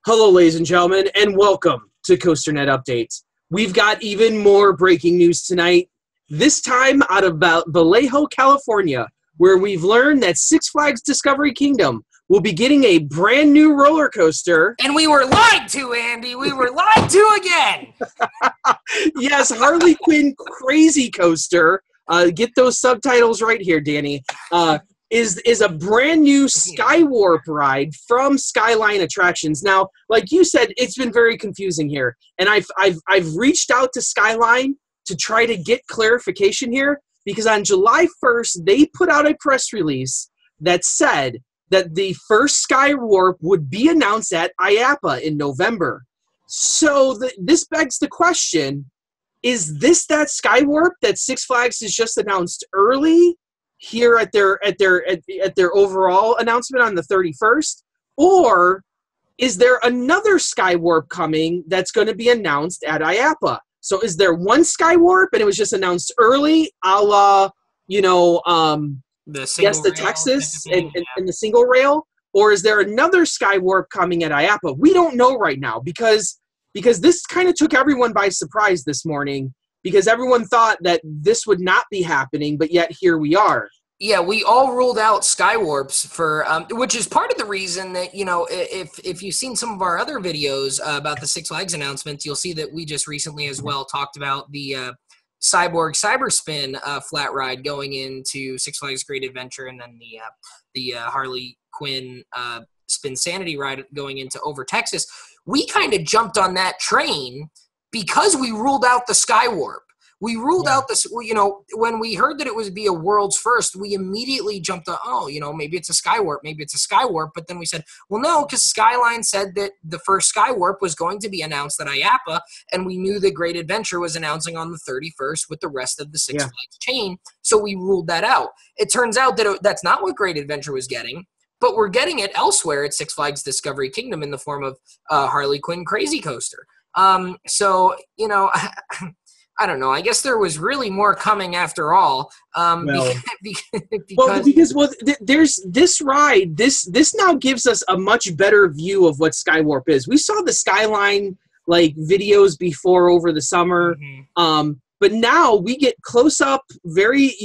Hello, ladies and gentlemen, and welcome to COASTER-net Updates. We've got even more breaking news tonight, this time out of Vallejo, California, where we've learned that Six Flags Discovery Kingdom will be getting a brand new roller coaster. And we were lied to, Andy. We were lied to again. Yes, Harley Quinn Crazy Coaster. Get those subtitles right here, Danny. Is a brand new Skywarp ride from Skyline Attractions. Now, like you said, it's been very confusing here, and I've reached out to Skyline to try to get clarification here, because on July 1st they put out a press release that said that the first Skywarp would be announced at IAAPA in November. So this begs the question: is this that Skywarp that Six Flags has just announced early here at their overall announcement on the 31st, or is there another Skywarp coming that's going to be announced at IAAPA? So is there one Skywarp and it was just announced early, a la the Texas and the single rail, or is there another Skywarp coming at IAAPA? We don't know right now, because this kind of took everyone by surprise this morning, because everyone thought that this would not be happening, but yet here we are. Yeah, we all ruled out Skywarps for, which is part of the reason that, if you've seen some of our other videos about the Six Flags announcements, you'll see that we just recently as well talked about the Cyborg Cyberspin flat ride going into Six Flags Great Adventure, and then the Harley Quinn Spin Sanity ride going into Over Texas. We kind of jumped on that train because we ruled out the Skywarp. We ruled out this, when we heard that it would be a world's first, we immediately jumped on, maybe it's a Skywarp, but then we said, well, no, because Skyline said that the first Skywarp was going to be announced at IAAPA, and we knew that Great Adventure was announcing on the 31st with the rest of the Six Flags chain, so we ruled that out. It turns out that that's not what Great Adventure was getting, but we're getting it elsewhere at Six Flags Discovery Kingdom in the form of Harley Quinn Crazy Coaster. I don't know. I guess there was really more coming after all. There's this ride. This now gives us a much better view of what Skywarp is. We saw the Skyline videos before over the summer, but now we get close up, very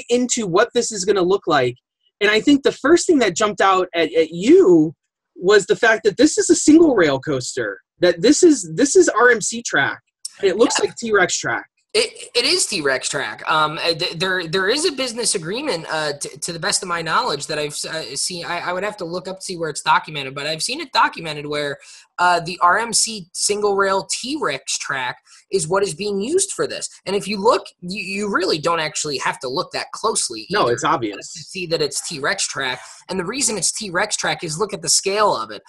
into what this is going to look like. And I think the first thing that jumped out at you was the fact that this is a single rail coaster. That this is RMC track. It looks like TRex Track. It is TRex Track. There is a business agreement, to the best of my knowledge, that I've seen. I would have to look up to see where it's documented, but I've seen it documented where the RMC single rail TRex Track is what is being used for this. And if you look, you really don't actually have to look that closely either. No, it's obvious to see that it's TRex Track. And the reason it's TRex Track is look at the scale of it,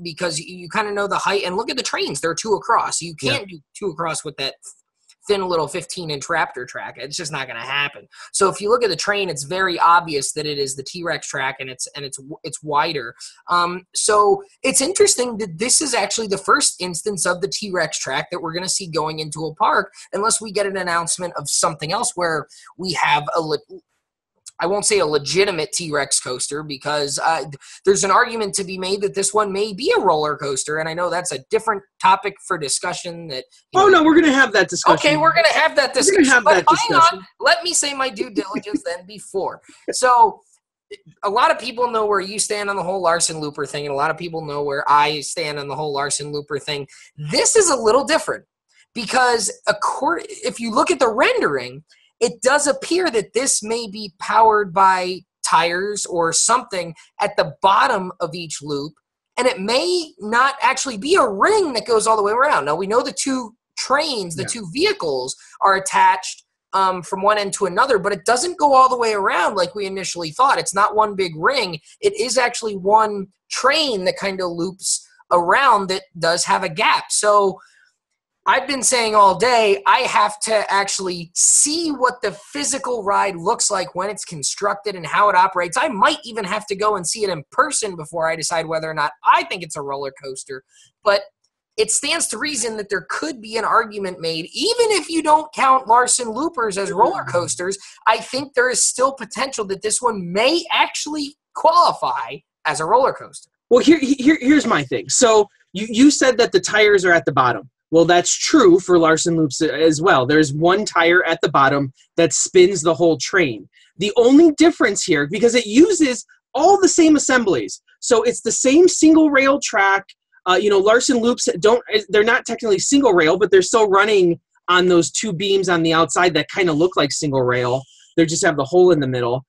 because you kind of know the height, and look at the trains. They're 2 across. You can't do 2 across with that thin little 15-inch Raptor track. It's just not going to happen. So if you look at the train, it's very obvious that it is the TRex Track, and it's wider. So it's interesting that this is actually the first instance of the TRex Track that we're going to see going into a park, unless we get an announcement of something else where we have I won't say a legitimate T-Rex coaster, because there's an argument to be made that this one may be a roller coaster, and I know that's a different topic for discussion. No, we're going to have that discussion. Okay, we're going to have that discussion. Hang on, let me say my due diligence then before. So a lot of people know where you stand on the whole Larson Looper thing, and a lot of people know where I stand on the whole Larson Looper thing. This is a little different, because if you look at the rendering, it does appear that this may be powered by tires or something at the bottom of each loop, and it may not actually be a ring that goes all the way around. Now, we know the 2 trains, the 2 vehicles are attached from one end to another, but it doesn't go all the way around like we initially thought. It's not one big ring. It is actually one train that kind of loops around that does have a gap. So I've been saying all day, I have to actually see what the physical ride looks like when it's constructed and how it operates. I might even have to go and see it in person before I decide whether or not I think it's a roller coaster. But it stands to reason that there could be an argument made, even if you don't count Larson Loopers as roller coasters. I think there is still potential that this one may actually qualify as a roller coaster. Well, here's my thing. So you said that the tires are at the bottom. Well, that's true for Larson Loops as well. There's one tire at the bottom that spins the whole train. The only difference here, because it uses all the same assemblies, so it's the same single rail track. Larson Loops they're not technically single rail, but they're still running on those two beams on the outside that kind of look like single rail. They just have the hole in the middle.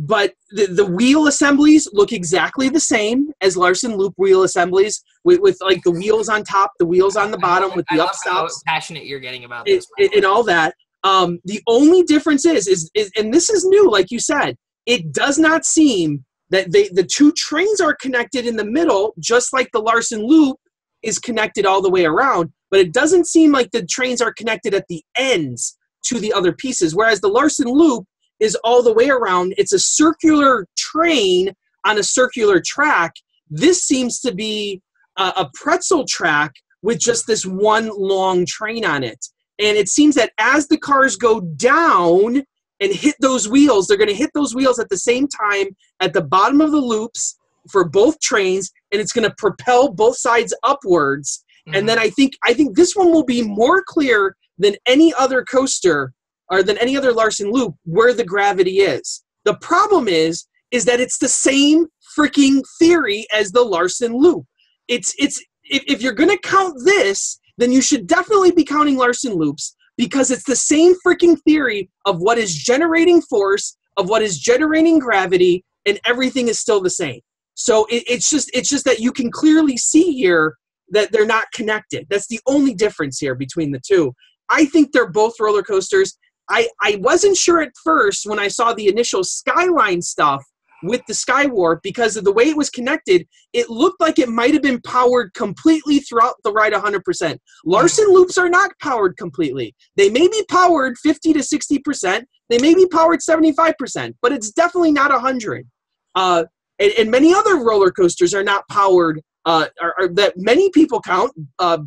But the wheel assemblies look exactly the same as Larson Loop wheel assemblies with like the wheels on top, the wheels on the bottom with the upstops. How passionate you're getting about this. And all that. The only difference is, and this is new, like you said, it does not seem that the two trains are connected in the middle, just like the Larson Loop is connected all the way around, but it doesn't seem like the trains are connected at the ends to the other pieces, whereas the Larson Loop is all the way around. It's a circular train on a circular track. This seems to be a pretzel track with just this one long train on it. And it seems that as the cars go down and hit those wheels, they're going to hit those wheels at the same time at the bottom of the loops for both trains, and it's going to propel both sides upwards. Mm-hmm. And then I think this one will be more clear than any other coaster or than any other Larson Loop where the gravity is. The problem is that it's the same freaking theory as the Larson Loop. If you're going to count this, then you should definitely be counting Larson Loops, because it's the same freaking theory of what is generating force, of what is generating gravity, and everything is still the same. So it's just that you can clearly see here that they're not connected. That's the only difference here between the two. I think they're both roller coasters. I wasn't sure at first when I saw the initial Skyline stuff with the Skywarp, because of the way it was connected, it looked like it might have been powered completely throughout the ride 100%. Larson Loops are not powered completely. They may be powered 50 to 60%. They may be powered 75%, but it's definitely not 100. And many other roller coasters are not powered, that many people count.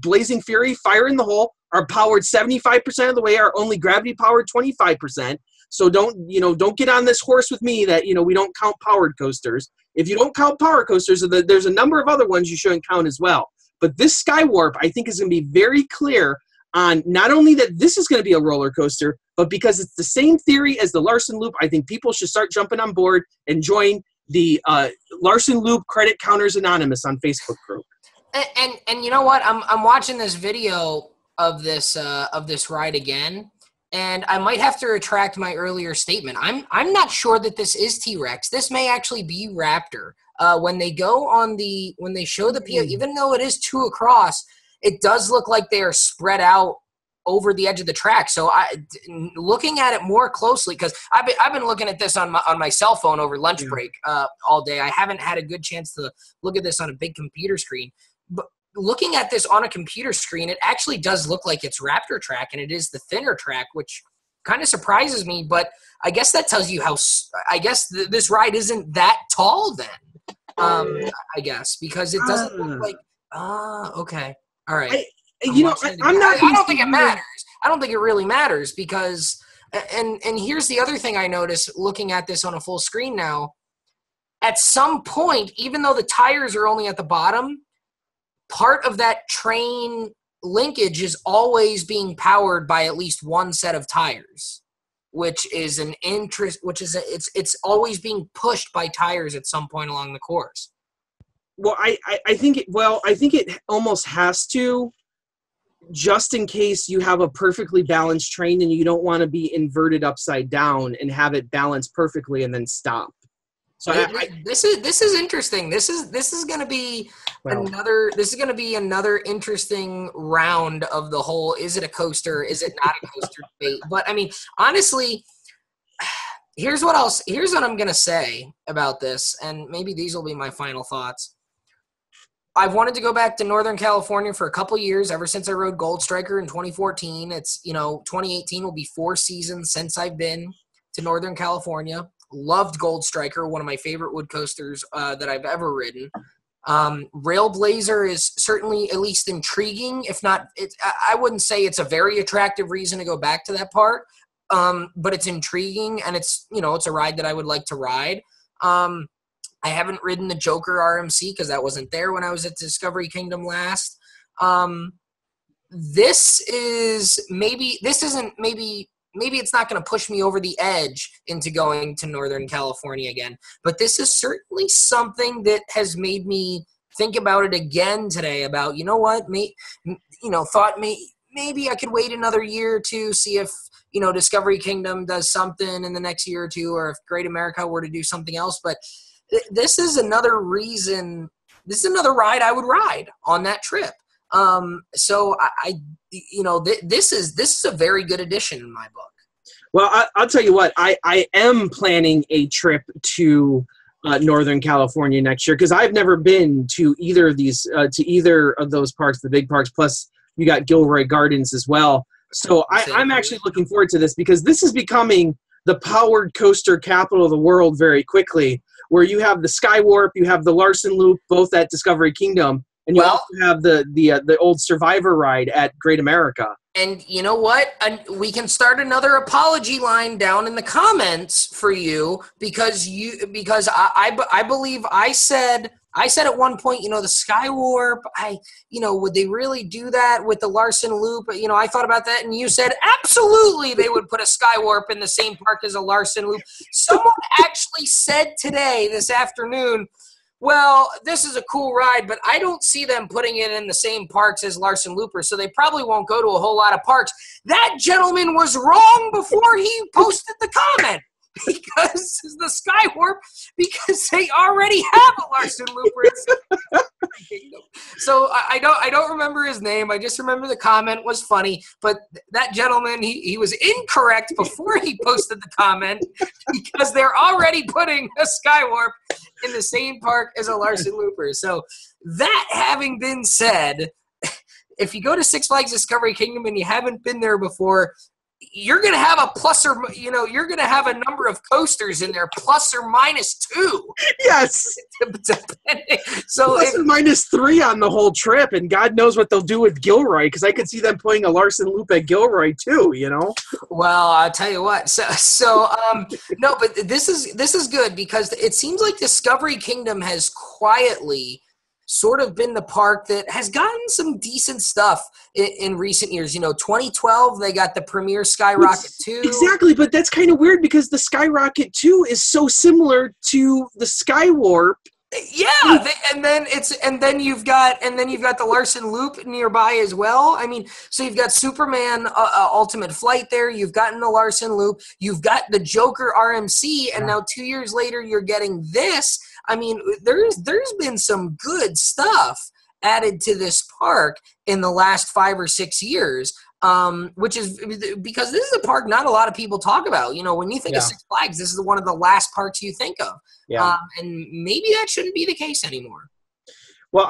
Blazing Fury, Fire in the Hole, are powered 75% of the way, are only gravity powered 25%. So don't get on this horse with me that, we don't count powered coasters. If you don't count power coasters, there's a number of other ones you shouldn't count as well. But this Skywarp, I think, is going to be very clear on not only that this is going to be a roller coaster, but because it's the same theory as the Larson Loop, I think people should start jumping on board and join the Larson Loop Credit Counters Anonymous on Facebook group. And you know what? I'm watching this video of this ride again. And I might have to retract my earlier statement. I'm not sure that this is T-Rex. This may actually be Raptor. When they show the PO, even though it is two across, it does look like they are spread out over the edge of the track. So looking at it more closely, because I've been looking at this on my cell phone over lunch break all day. I haven't had a good chance to look at this on a big computer screen. But looking at this on a computer screen, it actually does look like it's Raptor track, and it is the thinner track, which kind of surprises me. But I guess that tells you how this ride isn't that tall then. I guess because it doesn't look like. Okay, all right. I don't think it matters. I don't think it really matters because, and here's the other thing I noticed looking at this on a full screen now. At some point, even though the tires are only at the bottom, part of that train linkage is always being powered by at least one set of tires, which is it's always being pushed by tires at some point along the course. Well, I think it almost has to, just in case you have a perfectly balanced train and you don't want to be inverted upside down and have it balanced perfectly and then stop. So this is interesting. This is going to be another interesting round of the whole. Is it a coaster? Is it not a coaster debate? But I mean, honestly, here's what I'm going to say about this, and maybe these will be my final thoughts. I've wanted to go back to Northern California for a couple years, ever since I rode Gold Striker in 2014. It's 2018 will be 4 seasons since I've been to Northern California. Loved Gold Striker, one of my favorite wood coasters that I've ever ridden. Railblazer is certainly at least intriguing, if not, I wouldn't say it's a very attractive reason to go back to that part, but it's intriguing, and it's a ride that I would like to ride. I haven't ridden the Joker RMC because that wasn't there when I was at Discovery Kingdom last. This isn't maybe it's not going to push me over the edge into going to Northern California again, but this is certainly something that has made me think about it again today about, you know what, maybe I could wait another year or two, see if, Discovery Kingdom does something in the next year or two, or if Great America were to do something else. But this is another reason, this is another ride I would ride on that trip. So this is a very good addition in my book. Well, I'll tell you what, I am planning a trip to Northern California next year because I've never been to either of those parks, the big parks, plus you got Gilroy Gardens as well. So I'm actually looking forward to this because this is becoming the powered coaster capital of the world very quickly, where you have the Skywarp, you have the Larson Loop, both at Discovery Kingdom, and you also have the old Survivor ride at Great America. And you know what? We can start another apology line down in the comments for you because I believe I said at one point, the Skywarp, would they really do that with the Larson Loop? I thought about that, and you said absolutely they would put a Skywarp in the same park as a Larson Loop. Someone actually said this afternoon, well, this is a cool ride, but I don't see them putting it in the same parks as Larson Looper, so they probably won't go to a whole lot of parks. That gentleman was wrong before he posted the comment. Because the Skywarp, because they already have a Larson Looper. So I don't remember his name. I just remember the comment was funny. But that gentleman, he was incorrect before he posted the comment because they're already putting a Skywarp in the same park as a Larson Looper. So that having been said, if you go to Six Flags Discovery Kingdom and you haven't been there before, you're going to have a plus or, you're going to have a number of coasters in there, plus or minus 2. Yes. So plus or minus 3 on the whole trip, and God knows what they'll do with Gilroy, because I could see them putting a Larson Loop at Gilroy too, Well, I'll tell you what. No, but this is good because it seems like Discovery Kingdom has quietly sort of been the park that has gotten some decent stuff in recent years. 2012, they got the Premier Skyrocket 2. Exactly, but that's kind of weird because the Skyrocket 2 is so similar to the Skywarp. Yeah, and then you've got the Larson Loop nearby as well. I mean, so you've got Superman Ultimate Flight there. You've gotten the Larson Loop. You've got the Joker RMC, and now 2 years later, you're getting this. I mean, there's been some good stuff added to this park in the last 5 or 6 years, which is because this is a park not a lot of people talk about. When you think of Six Flags, this is one of the last parks you think of. Yeah. And maybe that shouldn't be the case anymore. Well,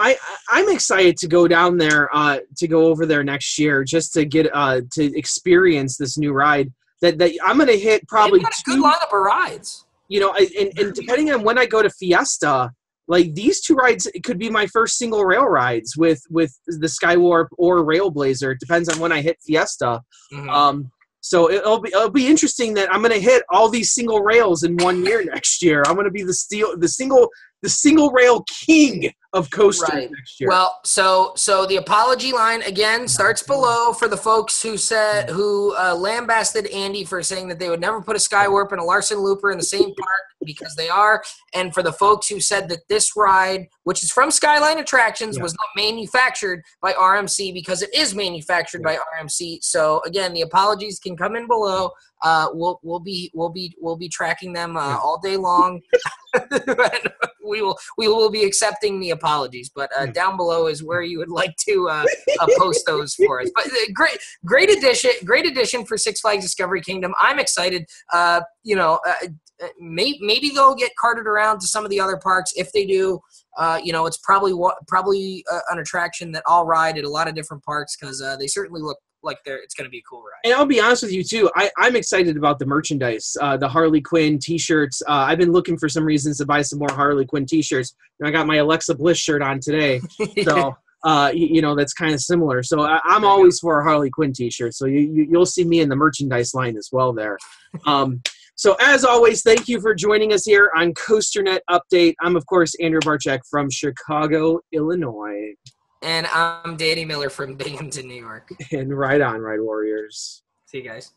I'm excited to go down there, to go over there next year, just to get to experience this new ride. That I'm going to hit probably a good lineup of rides. And depending on when I go to Fiesta, like these 2 rides, it could be my first single rail rides with the Skywarp or Railblazer. It depends on when I hit Fiesta. Mm-hmm. So it'll be interesting that I'm going to hit all these single rails in 1 year next year. I'm going to be the single rail king of coasters next year. Well, so the apology line again starts below for the folks who lambasted Andy for saying that they would never put a Skywarp and a Larson Looper in the same park because they are, and for the folks who said that this ride, which is from Skyline Attractions, was not manufactured by RMC because it is manufactured by RMC. So again, the apologies can come in below. We'll be tracking them all day long. We will be accepting the apologies, but down below is where you would like to post those for us. But great addition for Six Flags Discovery Kingdom. I'm excited. Maybe they'll get carted around to some of the other parks. If they do, it's probably an attraction that I'll ride at a lot of different parks because they certainly look like it's going to be a cool ride. And I'll be honest with you too, I'm excited about the merchandise, the Harley Quinn t-shirts. I've been looking for some reasons to buy some more Harley Quinn t-shirts. And I got my Alexa Bliss shirt on today. So, that's kind of similar. So I'm always for a Harley Quinn t-shirt. So you'll see me in the merchandise line as well there. So as always, thank you for joining us here on COASTER-net Update. I'm, of course, Andrew Barczyk from Chicago, Illinois. And I'm Danny Miller from Binghamton, New York. And right on, Ride Warriors. See you guys.